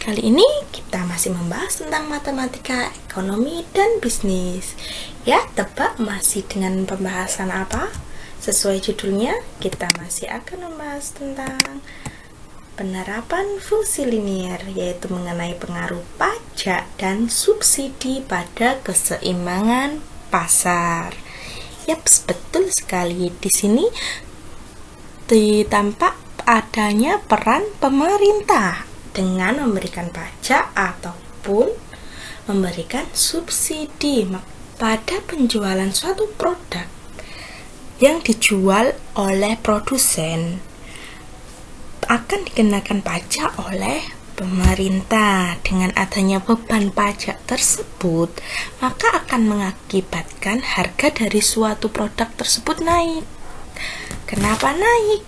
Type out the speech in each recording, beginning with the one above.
Kali ini kita masih membahas tentang matematika, ekonomi, dan bisnis. Ya, tebak masih dengan pembahasan apa? Sesuai judulnya, kita masih akan membahas tentang penerapan fungsi linier, yaitu mengenai pengaruh pajak dan subsidi pada keseimbangan pasar. Yaps, betul sekali. Di sini tampak adanya peran pemerintah dengan memberikan pajak ataupun memberikan subsidi pada penjualan suatu produk yang dijual oleh produsen akan dikenakan pajak oleh pemerintah. Dengan adanya beban pajak tersebut, maka akan mengakibatkan harga dari suatu produk tersebut naik. Kenapa naik?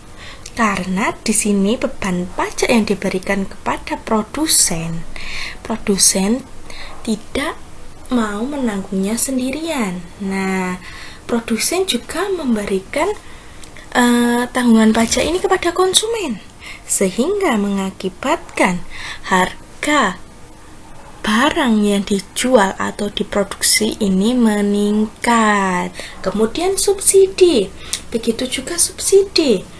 Karena di sini beban pajak yang diberikan kepada produsen tidak mau menanggungnya sendirian. Nah, produsen juga memberikan tanggungan pajak ini kepada konsumen, sehingga mengakibatkan harga barang yang dijual atau diproduksi ini meningkat. Kemudian subsidi, begitu juga subsidi.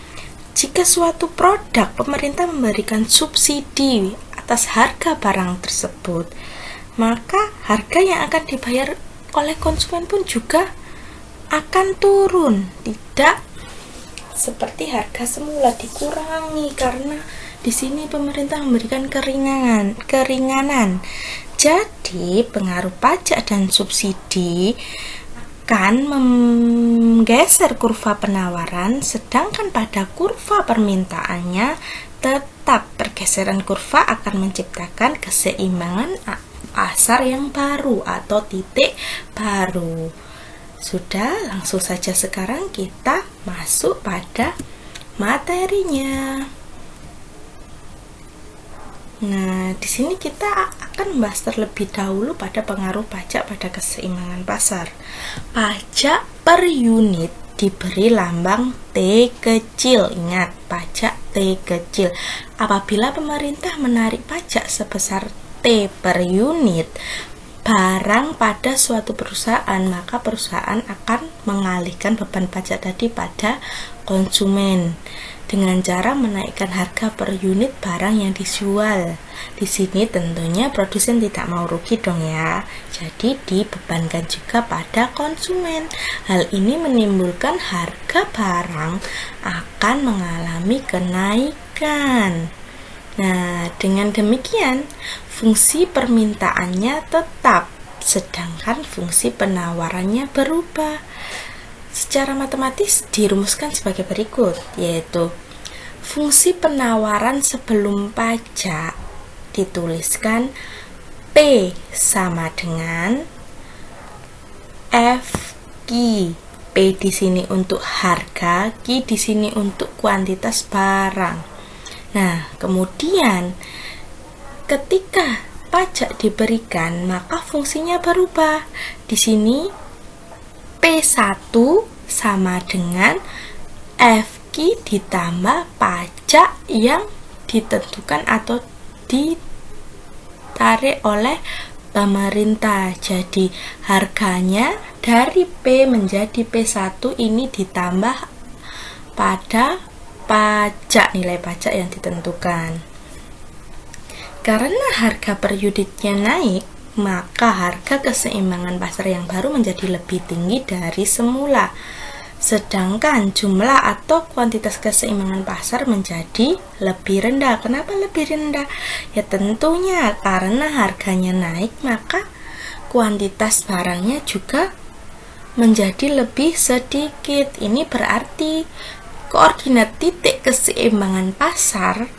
Jika suatu produk pemerintah memberikan subsidi atas harga barang tersebut, maka harga yang akan dibayar oleh konsumen pun juga akan turun, tidak seperti harga semula, dikurangi karena di sini pemerintah memberikan keringanan. Jadi pengaruh pajak dan subsidi akan menggeser kurva penawaran, sedangkan pada kurva permintaannya tetap. Pergeseran kurva akan menciptakan keseimbangan pasar yang baru atau titik baru. Sudah, langsung saja sekarang kita masuk pada materinya. Nah, di sini kita akan membahas terlebih dahulu pada pengaruh pajak pada keseimbangan pasar. Pajak per unit diberi lambang T kecil. Ingat, pajak T kecil. Apabila pemerintah menarik pajak sebesar T per unit barang pada suatu perusahaan, maka perusahaan akan mengalihkan beban pajak tadi pada konsumen dengan cara menaikkan harga per unit barang yang dijual. Di sini tentunya produsen tidak mau rugi dong ya. Jadi dibebankan juga pada konsumen. Hal ini menimbulkan harga barang akan mengalami kenaikan. Nah, dengan demikian fungsi permintaannya tetap, sedangkan fungsi penawarannya berubah. Secara matematis dirumuskan sebagai berikut, yaitu fungsi penawaran sebelum pajak dituliskan P sama dengan F Q. P di sini untuk harga, Q di sini untuk kuantitas barang. Nah, kemudian ketika pajak diberikan, maka fungsinya berubah. Di sini P1 sama dengan FQ ditambah pajak yang ditentukan atau ditarik oleh pemerintah. Jadi harganya dari P menjadi P1 ini ditambah pada pajak, nilai pajak yang ditentukan. Karena harga per unitnya naik, maka harga keseimbangan pasar yang baru menjadi lebih tinggi dari semula. Sedangkan jumlah atau kuantitas keseimbangan pasar menjadi lebih rendah. Kenapa lebih rendah? Ya tentunya karena harganya naik, maka kuantitas barangnya juga menjadi lebih sedikit. Ini berarti koordinat titik keseimbangan pasar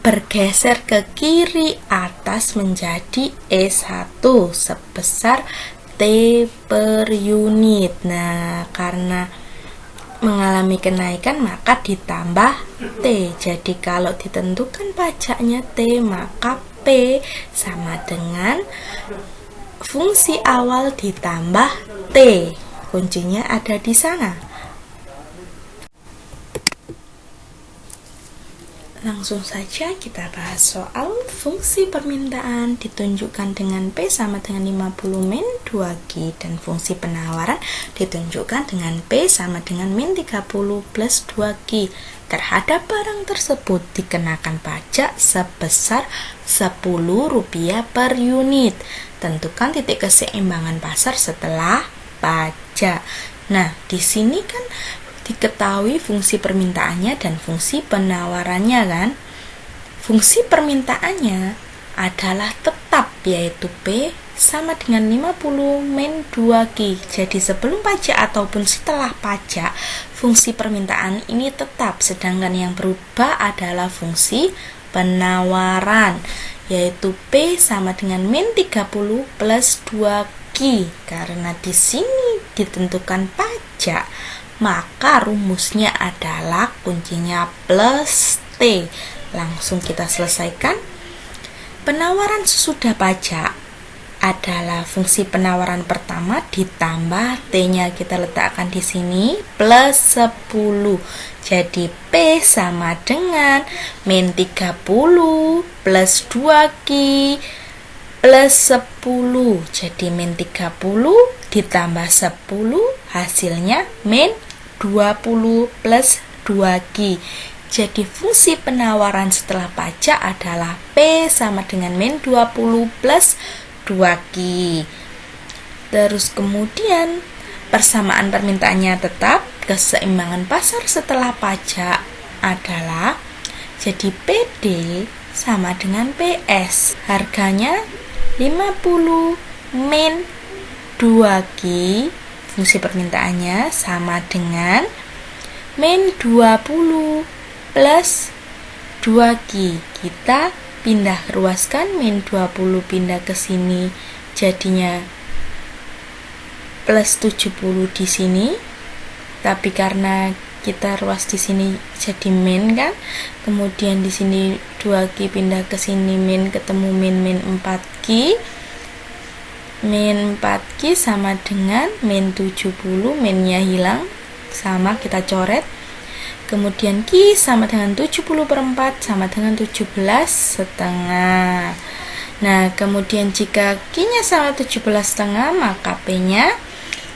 bergeser ke kiri atas menjadi E1 sebesar T per unit. Nah, karena mengalami kenaikan maka ditambah T. Jadi kalau ditentukan pajaknya T, maka P sama dengan fungsi awal ditambah T. Kuncinya ada di sana. Langsung saja kita bahas soal fungsi permintaan ditunjukkan dengan P sama dengan 50 min 2Q dan fungsi penawaran ditunjukkan dengan P sama dengan min 30 plus 2Q. Terhadap barang tersebut dikenakan pajak sebesar Rp10 per unit. Tentukan titik keseimbangan pasar setelah pajak. Nah, di sini kan diketahui fungsi permintaannya dan fungsi penawarannya kan. Fungsi permintaannya adalah tetap, yaitu P sama dengan 50 min 2Q. Jadi sebelum pajak ataupun setelah pajak, fungsi permintaan ini tetap, sedangkan yang berubah adalah fungsi penawaran, yaitu P sama dengan min 30 plus 2Q. Karena di sini ditentukan pajak, maka rumusnya adalah kuncinya plus T. Langsung kita selesaikan. Penawaran sesudah pajak adalah fungsi penawaran pertama ditambah T-nya kita letakkan di sini plus 10. Jadi P sama dengan min 30 plus 2Q plus 10. Jadi min 30 ditambah 10 hasilnya min 20 plus 2Q. Jadi fungsi penawaran setelah pajak adalah P sama dengan min 20 plus 2Q. Terus kemudian persamaan permintaannya tetap, keseimbangan pasar setelah pajak adalah jadi PD sama dengan PS. Harganya 50 min 2Q, fungsi permintaannya sama dengan min 20 plus 2Q. Kita pindah ruaskan, min 20 pindah ke sini jadinya plus 70 di sini. Tapi karena kita ruas di sini jadi min kan. Kemudian di sini 2Q pindah ke sini min, ketemu min 4Q. Min 4Q sama dengan min 70, minnya hilang, sama kita coret. Kemudian Q sama dengan 70 per 4 sama dengan 17 setengah. Nah, kemudian jika Q-nya sama 17 setengah, maka P-nya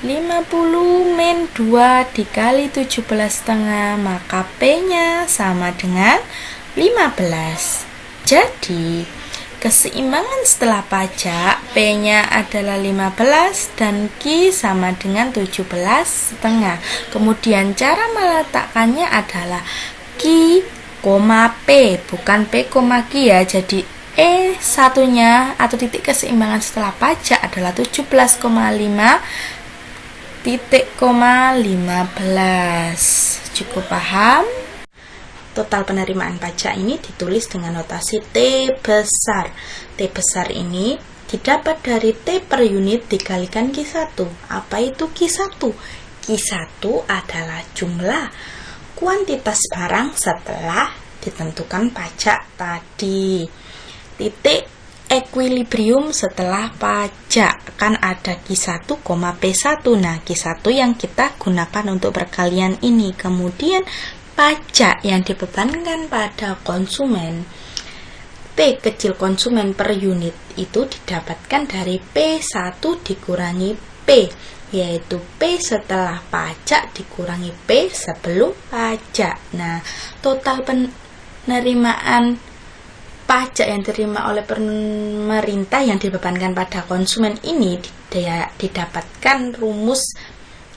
50 min 2 dikali 17 setengah, maka P-nya sama dengan 15. Jadi keseimbangan setelah pajak, P-nya adalah 15 dan Q sama dengan 17 setengah. Kemudian cara meletakkannya adalah Q, P, bukan P, Q ya. Jadi E1-nya atau titik keseimbangan setelah pajak adalah 17,5 titik, 15. Cukup paham? Total penerimaan pajak ini ditulis dengan notasi T besar. T besar ini didapat dari T per unit dikalikan Q1. Apa itu Q1? Q1 adalah jumlah kuantitas barang setelah ditentukan pajak tadi. Titik equilibrium setelah pajak kan ada Q1, P1. Nah, Q1 yang kita gunakan untuk perkalian ini. Kemudian pajak yang dibebankan pada konsumen, T kecil konsumen per unit, itu didapatkan dari P1 dikurangi P, yaitu P setelah pajak dikurangi P sebelum pajak. Nah, total penerimaan pajak yang diterima oleh pemerintah yang dibebankan pada konsumen ini didapatkan rumus,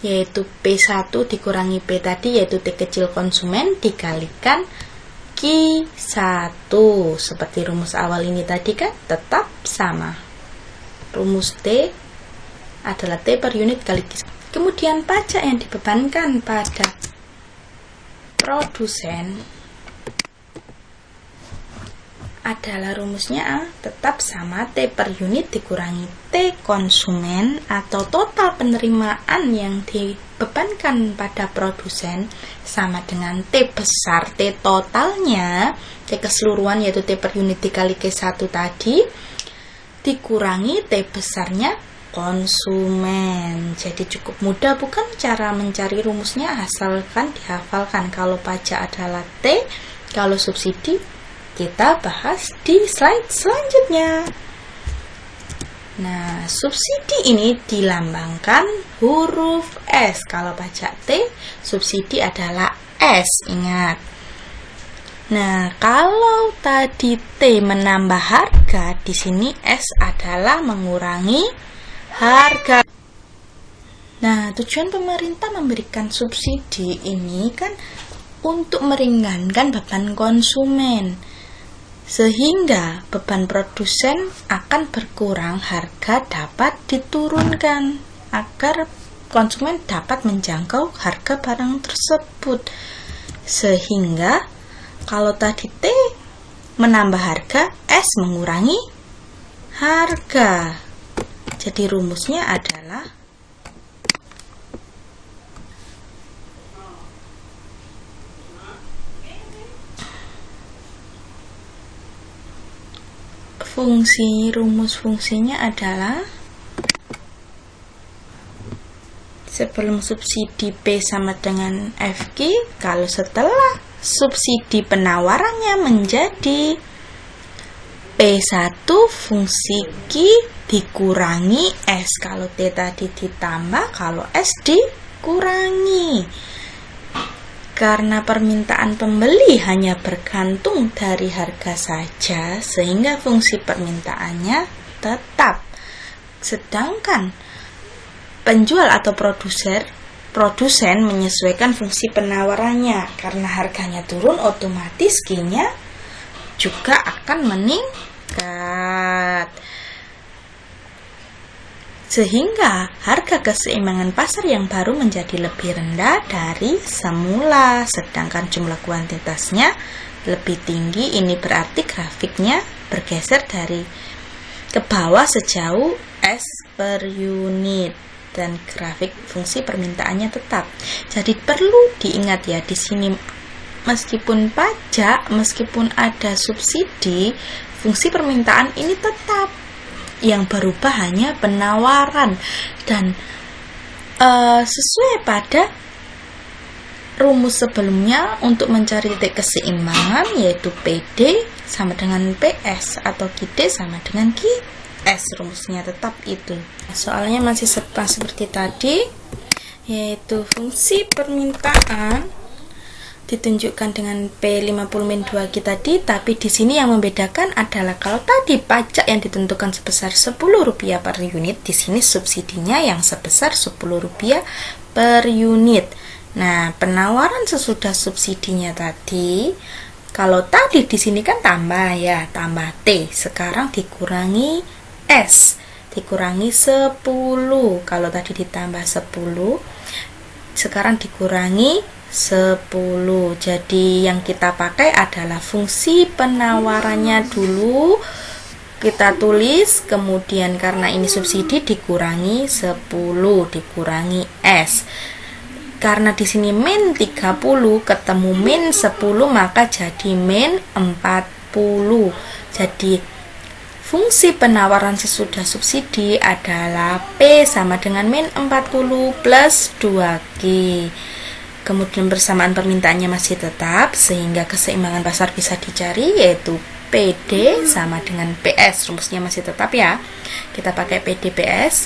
yaitu P1 dikurangi P tadi, yaitu T kecil konsumen dikalikan Q1. Seperti rumus awal ini tadi kan tetap sama. Rumus T adalah T per unit kali Q1. Kemudian pajak yang dibebankan pada produsen adalah rumusnya tetap sama, T per unit dikurangi T konsumen atau total penerimaan yang dibebankan pada produsen sama dengan T besar, T totalnya, T keseluruhan yaitu T per unit dikali Q1 tadi dikurangi T besarnya konsumen. Jadi cukup mudah bukan cara mencari rumusnya, asalkan dihafalkan. Kalau pajak adalah T, Kalau subsidi kita bahas di slide selanjutnya. Nah, subsidi ini dilambangkan huruf S. Kalau pajak T, subsidi adalah S, ingat. Nah, kalau tadi T menambah harga, di sini S adalah mengurangi harga. Nah, tujuan pemerintah memberikan subsidi ini kan untuk meringankan beban konsumen, sehingga beban produsen akan berkurang, harga dapat diturunkan agar konsumen dapat menjangkau harga barang tersebut. Sehingga kalau tadi T menambah harga, S mengurangi harga. Jadi rumusnya adalah rumus fungsinya adalah sebelum subsidi P sama dengan FQ, kalau setelah subsidi penawarannya menjadi P1 fungsi Q dikurangi S. Kalau T tadi ditambah, kalau S dikurangi. Karena permintaan pembeli hanya bergantung dari harga saja, sehingga fungsi permintaannya tetap. Sedangkan penjual atau produsen menyesuaikan fungsi penawarannya. Karena harganya turun, otomatis Q-nya juga akan meningkat. Sehingga harga keseimbangan pasar yang baru menjadi lebih rendah dari semula, sedangkan jumlah kuantitasnya lebih tinggi. Ini berarti grafiknya bergeser dari ke bawah sejauh S per unit, dan grafik fungsi permintaannya tetap. Jadi perlu diingat ya, di sini meskipun pajak, meskipun ada subsidi, fungsi permintaan ini tetap. Yang berubah hanya penawaran, dan sesuai pada rumus sebelumnya untuk mencari titik keseimbangan, yaitu PD sama dengan PS atau QD sama dengan QS. Rumusnya tetap itu. Soalnya masih seperti tadi, yaitu fungsi permintaan ditunjukkan dengan P50-2 Q tadi, tapi di sini yang membedakan adalah kalau tadi pajak yang ditentukan sebesar Rp10 per unit, di sini subsidinya yang sebesar Rp10 per unit. Nah, penawaran sesudah subsidinya tadi, kalau tadi di sini kan tambah ya, tambah T, sekarang dikurangi S, dikurangi 10. Kalau tadi ditambah 10, sekarang dikurangi 10. Jadi yang kita pakai adalah fungsi penawarannya dulu kita tulis, kemudian karena ini subsidi dikurangi 10, dikurangi S. Karena di sini min 30 ketemu min 10, maka jadi min 40. Jadi fungsi penawaran sesudah subsidi adalah P sama dengan min 40 plus 2Q. Kemudian bersamaan permintaannya masih tetap, sehingga keseimbangan pasar bisa dicari, yaitu PD sama dengan PS. Rumusnya masih tetap ya. Kita pakai PD PS.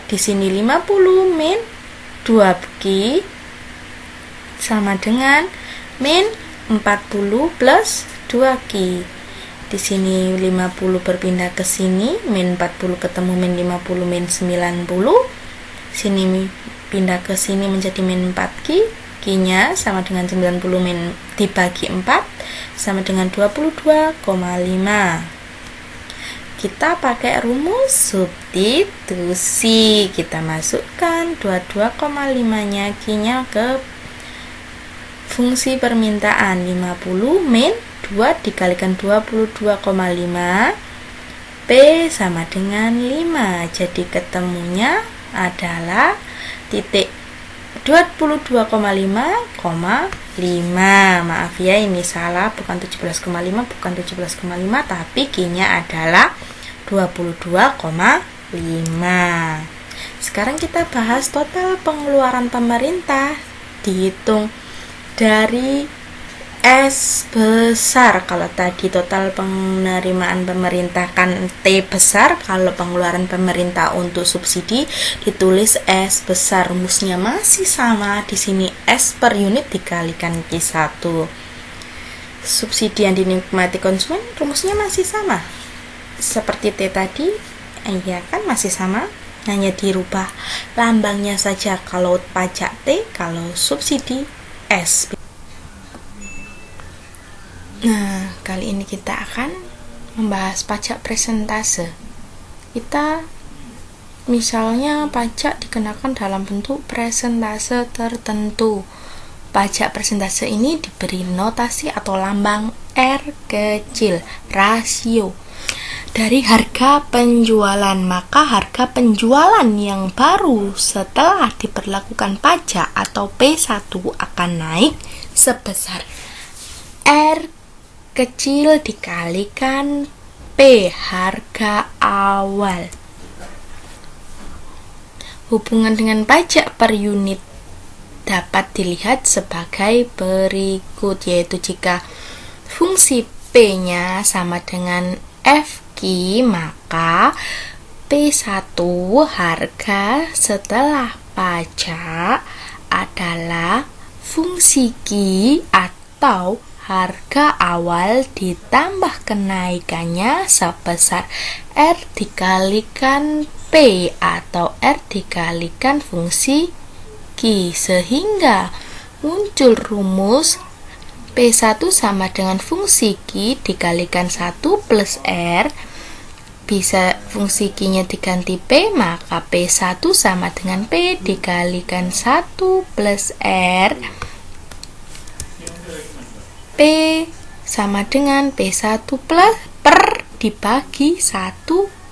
Di sini 50 min 2Q sama dengan min 40 plus 2Q. Di sini 50 berpindah ke sini, min 40 ketemu min 50, min 90. Sini pindah ke sini menjadi min 4Q, Q-nya sama dengan 90 min dibagi 4 sama dengan 22,5. Kita pakai rumus substitusi. Kita masukkan 22,5-nya Q-nya ke fungsi permintaan. 50 min 2 dikalikan 22,5, P sama dengan 5. Jadi ketemunya adalah titik 22,5,5. Maaf ya, ini salah, bukan 17,5, bukan 17,5, tapi Q-nya adalah 22,5. Sekarang kita bahas total pengeluaran pemerintah dihitung dari S besar. Kalau tadi total penerimaan pemerintah kan T besar, kalau pengeluaran pemerintah untuk subsidi ditulis S besar. Rumusnya masih sama. Di sini S per unit dikalikan Q1. Subsidi yang dinikmati konsumen rumusnya masih sama. Seperti T tadi, ya kan masih sama. Hanya dirubah lambangnya saja, kalau pajak T, kalau subsidi S. Nah, kali ini kita akan membahas pajak presentase. Kita misalnya pajak dikenakan dalam bentuk presentase tertentu. Pajak presentase ini diberi notasi atau lambang R kecil, rasio dari harga penjualan. Maka harga penjualan yang baru setelah diberlakukan pajak atau P1 akan naik sebesar R kecil dikalikan P, harga awal. Hubungan dengan pajak per unit dapat dilihat sebagai berikut, yaitu jika fungsi P-nya sama dengan FQ, maka P1 harga setelah pajak adalah fungsi Q atau harga awal ditambah kenaikannya sebesar R dikalikan P atau R dikalikan fungsi Q, sehingga muncul rumus P1 sama dengan fungsi Q dikalikan 1 plus R. Bisa fungsi Q-nya diganti P, maka P1 sama dengan P dikalikan 1 plus R. P sama dengan P1 plus per dibagi 1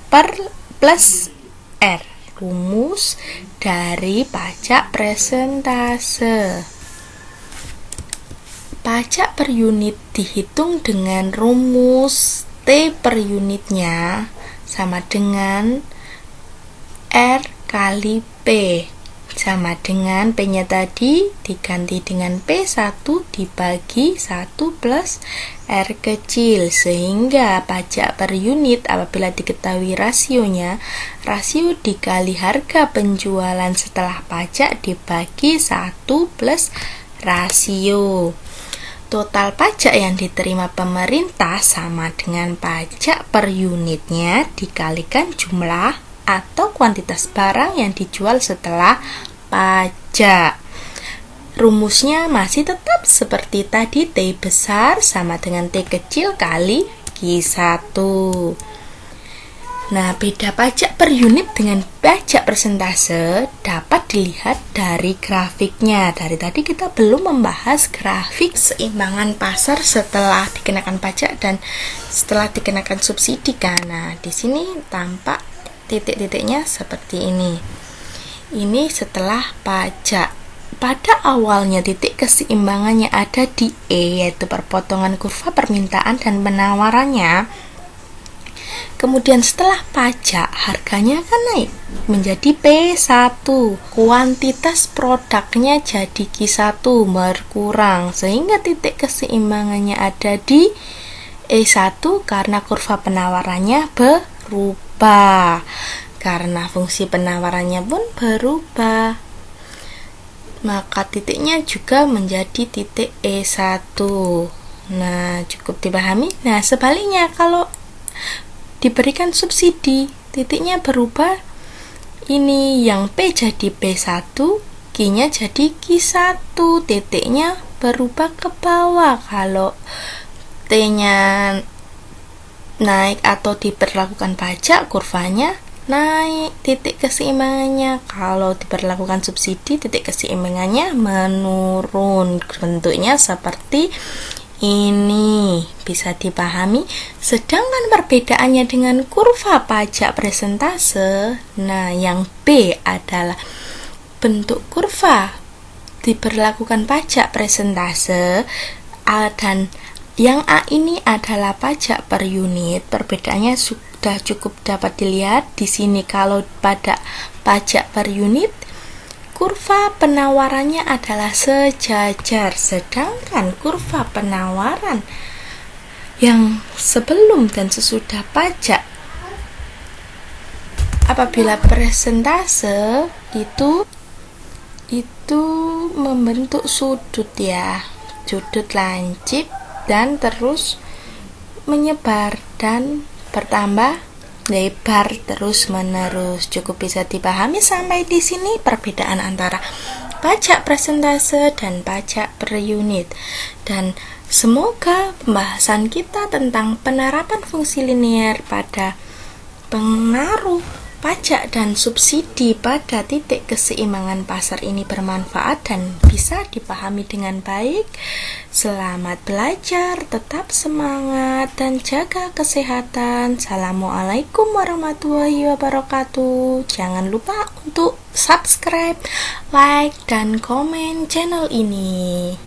per plus R. Rumus dari pajak presentase. Pajak per unit dihitung dengan rumus T per unitnya sama dengan R kali P, sama dengan P-nya tadi diganti dengan P1 dibagi 1 plus R kecil, sehingga pajak per unit apabila diketahui rasionya, rasio dikali harga penjualan setelah pajak dibagi 1 plus rasio. Total pajak yang diterima pemerintah sama dengan pajak per unitnya dikalikan jumlah atau kuantitas barang yang dijual setelah pajak. Rumusnya masih tetap seperti tadi, T besar sama dengan T kecil kali Q1. Nah, beda pajak per unit dengan pajak persentase dapat dilihat dari grafiknya. Dari tadi kita belum membahas grafik seimbangan pasar setelah dikenakan pajak dan setelah dikenakan subsidi kan. Nah, di sini tampak titik-titiknya seperti ini. Ini setelah pajak. Pada awalnya titik keseimbangannya ada di E, yaitu perpotongan kurva permintaan dan penawarannya. Kemudian setelah pajak harganya akan naik menjadi P1. Kuantitas produknya jadi Q1 berkurang, sehingga titik keseimbangannya ada di E1 karena kurva penawarannya berubah. Karena fungsi penawarannya pun berubah, maka titiknya juga menjadi titik E1. Nah, cukup dipahami. Nah, sebaliknya kalau diberikan subsidi, titiknya berubah. Ini yang P jadi P1, Q-nya jadi Q1, titiknya berubah ke bawah. Kalau T-nya naik atau diberlakukan pajak, kurvanya naik titik keseimbangannya. Kalau diberlakukan subsidi, titik keseimbangannya menurun. Bentuknya seperti ini, bisa dipahami. Sedangkan perbedaannya dengan kurva pajak presentase, nah yang B adalah bentuk kurva diberlakukan pajak presentase, dan yang A ini adalah pajak per unit. Perbedaannya sudah cukup dapat dilihat di sini. Kalau pada pajak per unit, kurva penawarannya adalah sejajar, sedangkan kurva penawaran yang sebelum dan sesudah pajak apabila persentase itu membentuk sudut ya, sudut lancip dan terus menyebar dan bertambah lebar terus menerus. Cukup bisa dipahami sampai di sini perbedaan antara pajak persentase dan pajak per unit. Dan semoga pembahasan kita tentang penerapan fungsi linear pada pengaruh pajak dan subsidi pada titik keseimbangan pasar ini bermanfaat dan bisa dipahami dengan baik. Selamat belajar, tetap semangat dan jaga kesehatan. Assalamualaikum warahmatullahi wabarakatuh. Jangan lupa untuk subscribe, like, dan komen channel ini.